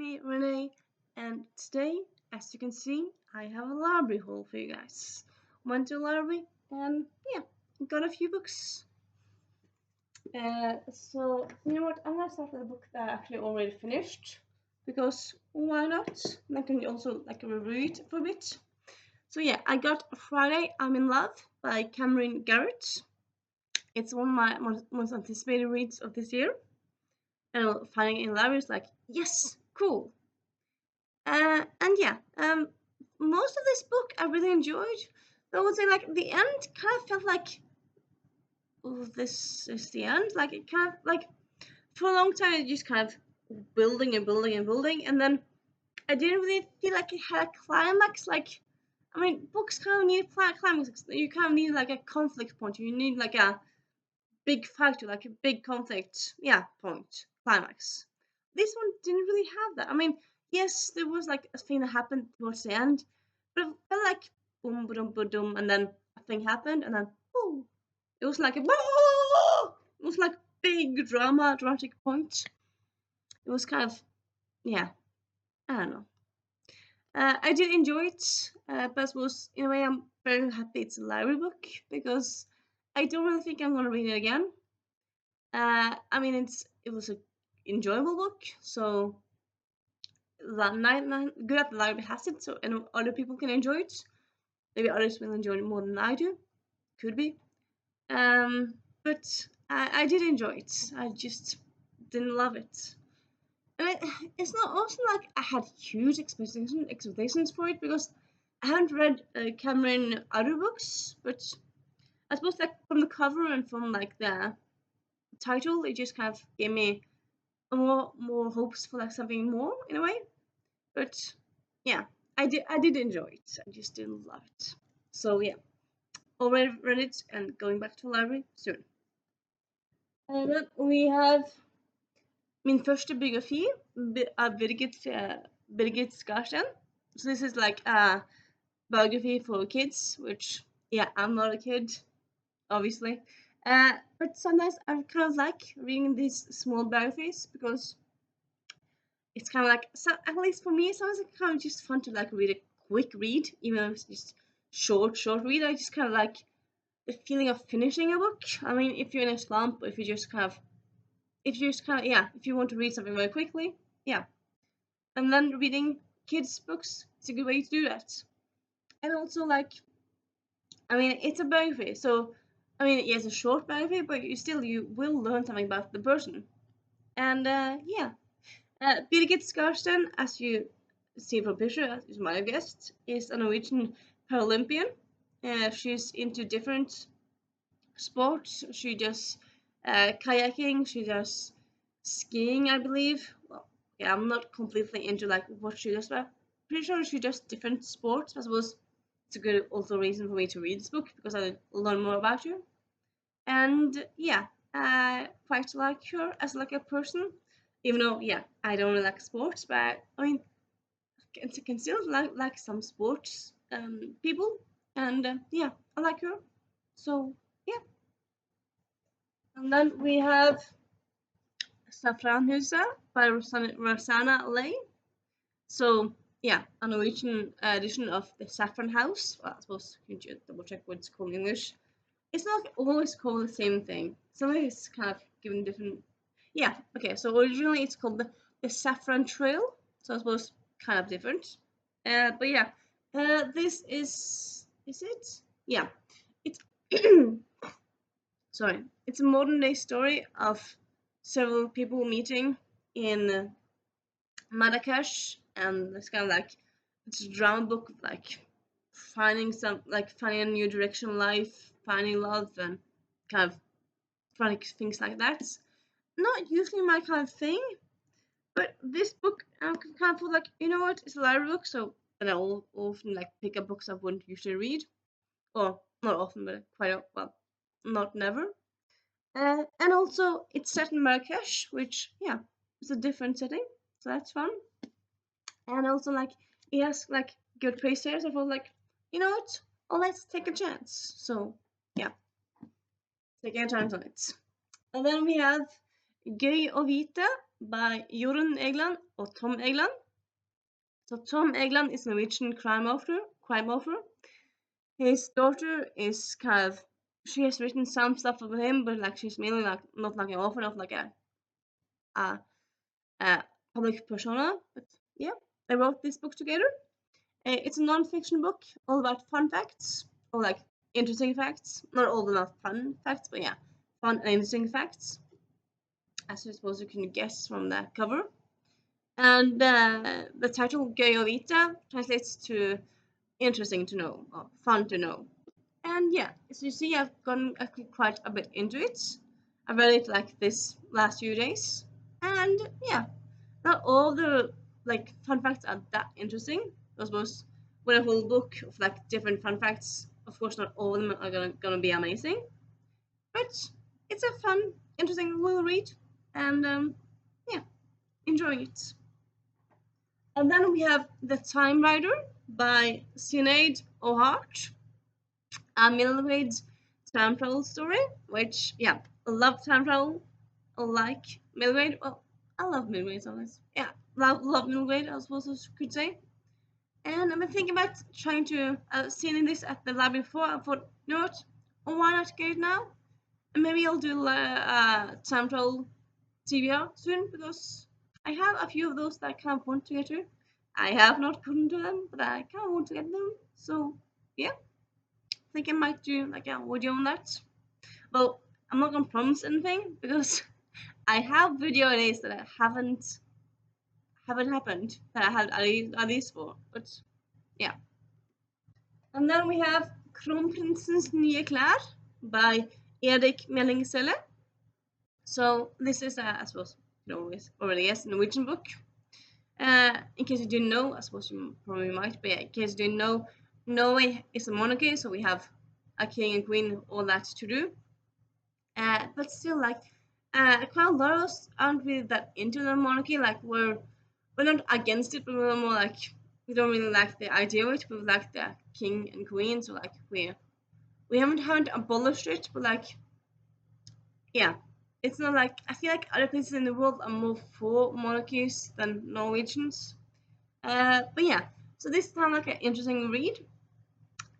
me, Renee, and today, as you can see, I have a library haul for you guys. Went to a library and got a few books. So you know what? I'm gonna start with a book that I actually already finished because why not? And I can also review it for a bit. So yeah, I got Friday I'm in Love by Cameron Garrett. It's one of my most anticipated reads of this year. And finding it in library is like, yes, cool. And yeah, most of this book I really enjoyed. But I would say the end kind of felt like, oh, this is the end. Like it kind of for a long time it just kind of building and building and building, and then I didn't really feel like it had a climax. I mean, books kind of need a climax. You kind of need a conflict point. You need a big factor, a big conflict, point, climax. This one didn't really have that. I mean, yes, there was a thing that happened towards the end, but it felt like boom, boom, boom, boom, and then a thing happened, and then oh, it was like it was like big dramatic point. It was kind of I don't know. I did enjoy it, but I suppose in a way I'm very happy it's a library book because I don't really think I'm gonna read it again. I mean, it was a enjoyable book, so good that the library has it, so and other people can enjoy it. Maybe others will enjoy it more than I do. Could be. But I did enjoy it. I just didn't love it. And it's not also like I had huge expectations for it because I haven't read Cameron other books, but I suppose from the cover and from the title, it just kind of gave me more hopes for something more in a way. But yeah, I did enjoy it. I just didn't love it. So yeah, already read it and going back to the library soon. And then we have min första biografi av Birgit Skarsten. So this is a biography for kids, which I'm not a kid, obviously. But sometimes I kind of like reading these small biographies because it's kind of at least for me, sometimes it's kind of just fun to read a quick read, even if it's just short read. I just kind of like the feeling of finishing a book. I mean, if you're in a slump, if you just kind of, if you want to read something very quickly, and then reading kids' books, it's a good way to do that. And also I mean, it's a biography, so I mean, it's a short biography, but you will learn something about the person. And Birgit Skarsten, as you see from picture, as is my guest, is a Norwegian Paralympian. She's into different sports. She does kayaking. She does skiing, I believe. Well, yeah, I'm not completely into what she does, but pretty sure she does different sports. I suppose it's a good also reason for me to read this book because I learn more about her. And I quite like her as a person, even though I don't really like sports, but I mean can still like some sports people, and I like her. So yeah, and then we have Safranhuset by Rosanna Lay. So a Norwegian edition of the Saffron House. Well, I suppose you can double check what it's called in English. It's not always called the same thing. Sometimes it's kind of given different. Yeah, okay. So originally it's called the Saffron Trail. So I suppose kind of different. But this is it? Yeah, it's sorry. It's a modern day story of several people meeting in Marrakesh, and it's kind of it's a drama book of finding a new direction in life, finding love, and kind of funny things like that. Not usually my kind of thing, but this book I kind of feel you know what, it's a library book, so and I often pick up books I wouldn't usually read, or not often, but well, not never. And also it's set in Marrakesh, which is a different setting, so that's fun. And also it has good praise here, so I felt you know what, oh, let's take a chance. So yeah, taking a chance on it. And then we have Gøy å vite by Jorunn Egeland or Tom Egeland. So Tom Egeland is a Norwegian crime author. His daughter is she has written some stuff about him, but like she's mainly like not like an author, not like a, a public persona. But yeah, they wrote this book together. It's a non-fiction book all about fun facts or like interesting facts. Not all the not fun facts, but yeah, fun and interesting facts. As I suppose you can guess from the cover. And the title Gøy translates to interesting to know or fun to know. And yeah, as you see, I've gone actually quite a bit into it. I read it like this last few days, and yeah, not all the like fun facts are that interesting. I suppose with a whole book of like different fun facts, of course, not all of them are gonna be amazing, but it's a fun, interesting little read, and yeah, enjoying it. And then we have The Time Rider by Sinead O'Hart, a middleweight time travel story, which, yeah, I love time travel. I like middleweight. Well, I love middleweight, honest. Yeah, love middleweight, I suppose I could say. And I've been thinking about trying to, seeing this at the library before. I thought, you know what? Why not get it now? And maybe I'll do time travel TBR soon because I have a few of those that I kind of want to get to. I have not gotten to them, but I kind of want to get them. So, yeah, I think I might do like a video on that. Well, I'm not gonna promise anything because I have video ideas that I haven't happened that I had ideas for. But yeah. And then we have Kronprinsens nye klær by Erik Mellingselle. So this is, I suppose, you know, already yes, Norwegian book. In case you didn't know, I suppose you probably might, but yeah, in case you didn't know, Norway is a monarchy, so we have a king and queen, all that to do. But still, like, quite a lot of us aren't really that into the monarchy. Like, we're not against it, but we're more like we don't really like the idea of it. We like the king and queen, so like we haven't abolished it, but like yeah, it's not like I feel like other places in the world are more for monarchies than Norwegians. But yeah, so this is kind of like an interesting read.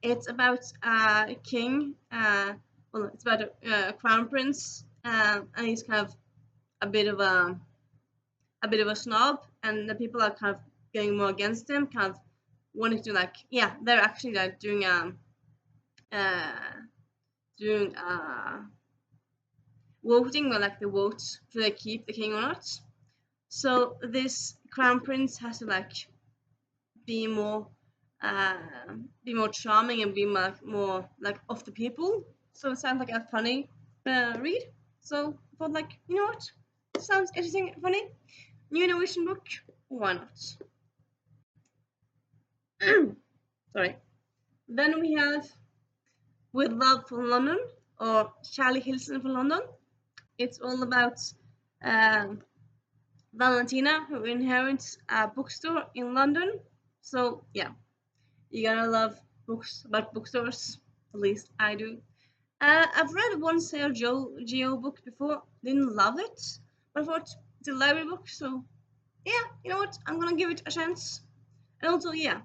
It's about a king. Well, it's about a crown prince, and he's kind of a bit of a snob, and the people are kind of getting more against him, kind of wanting to like yeah, they're actually like uh doing voting where like they vote to like keep the king or not. So this crown prince has to like be more uh, be more charming and be more like of the people. So it sounds like a funny read. So I thought like, you know what? Sounds interesting and funny. New Norwegian book, why not? Sorry. Then we have With Love from London or Charlie Hilson from London. It's all about um, Valentina who inherits a bookstore in London. So yeah, you gotta love books about bookstores. At least I do. I've read one Sergio Geo book before. Didn't love it, but I thought it's a library book, so yeah, you know what? I'm gonna give it a chance. And also, yeah,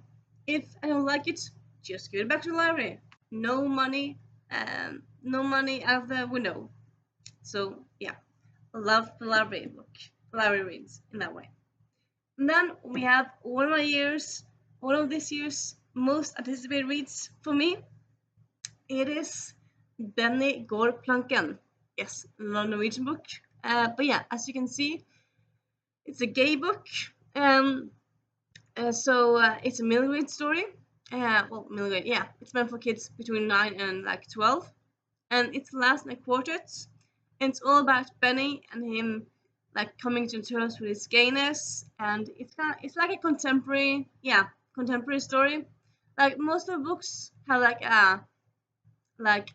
if I don't like it, just give it back to the library. No money out of the window. So yeah, I love the library book, library reads in that way. And then we have one of this year's most anticipated reads for me. It is Benny Gårdplanken. Yes, non-Norwegian book. But yeah, as you can see, it's a gay book. Um, so it's a middleweight story. Well, middleweight, yeah. It's meant for kids between 9 and like 12. And it's last in a quartet. And it's all about Benny and him like coming to terms with his gayness. And it's like a contemporary story. Like most of the books have like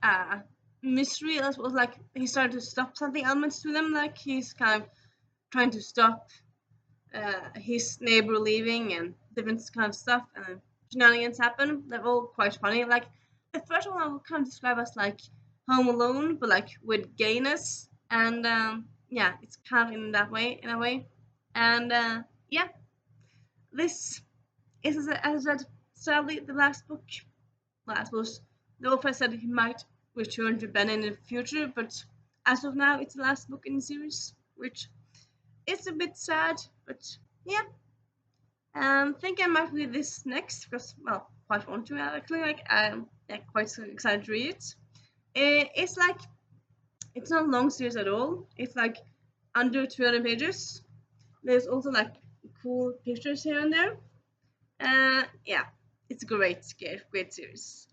a mystery as well, like he's starting to stop something elements to them, like he's kind of trying to stop his neighbor leaving and different kind of stuff, and then shenanigans happen. They're all quite funny. Like the first one I would kind of describe as like Home Alone, but like with gayness, and yeah, it's kind of in that way, in a way. And yeah, this is, as I said, sadly the last book. Well, I suppose the author said he might return to Ben in the future, but as of now, it's the last book in the series, which is a bit sad. But yeah, think I might read this next because, well, quite want to actually. Like, I'm quite so excited to read it. It's like it's not a long series at all. It's like under 200 pages. There's also like cool pictures here and there. Yeah, it's a great series.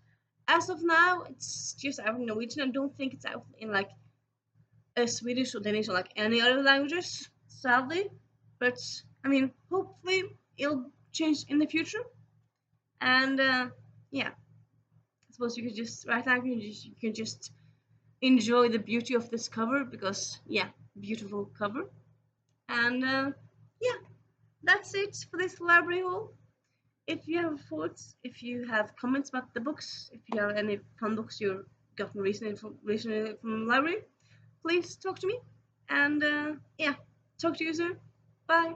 As of now, it's just out in Norwegian. I don't think it's out in like a Swedish or Danish or like any other languages, sadly. But I mean, hopefully it'll change in the future. And yeah, I suppose you could just right now you can just enjoy the beauty of this cover because yeah, beautiful cover. And yeah, that's it for this library haul. If you have thoughts, if you have comments about the books, if you have any fun books you've gotten recently from the library, please talk to me. And yeah, talk to you soon. Bye.